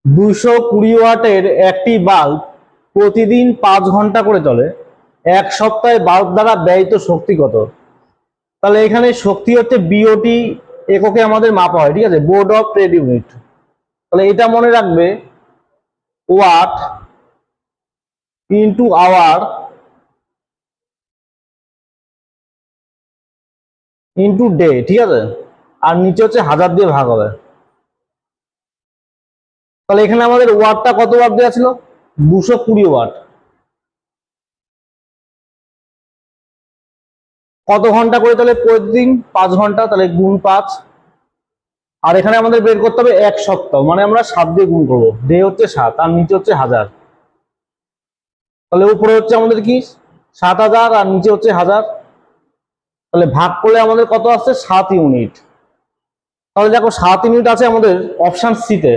220 ওয়াটের একটি বাল্ব প্রতিদিন 5 ঘন্টা করে চলে, এক সপ্তাহে বাল্ব দ্বারা ব্যয়িত শক্তি কত? তাহলে এখানে শক্তি হচ্ছে বিওটি এককে আমাদের মাপা হয়, ঠিক আছে, বোর্ড অফ ট্রেড ইউনিট। তাহলে এটা মনে রাখবে, watt into hour into day, ঠিক আছে, আর নিচে হচ্ছে 1000 দিয়ে ভাগ হবে। তাহলে এখানে আমাদের ওয়াটটা কত ওয়াট দেওয়া ছিল? 220 ওয়াট। কত ঘন্টা করে চলে? প্রতিদিন 5 ঘন্টা, তাহলে গুণ 5। আর এখানে আমাদের বের করতে হবে এক সপ্তাহ, মানে আমরা 7 দিয়ে গুণ করবো। ডে হচ্ছে 7 আর নিচে হচ্ছে 1000। তাহলে উপরে হচ্ছে আমাদের কি 7000 আর নিচে হচ্ছে 1000। তাহলে ভাগ করলে আমাদের কত আসছে? 7 ইউনিট। তাহলে দেখো 7 ইউনিট আছে আমাদের অপশন সিতে।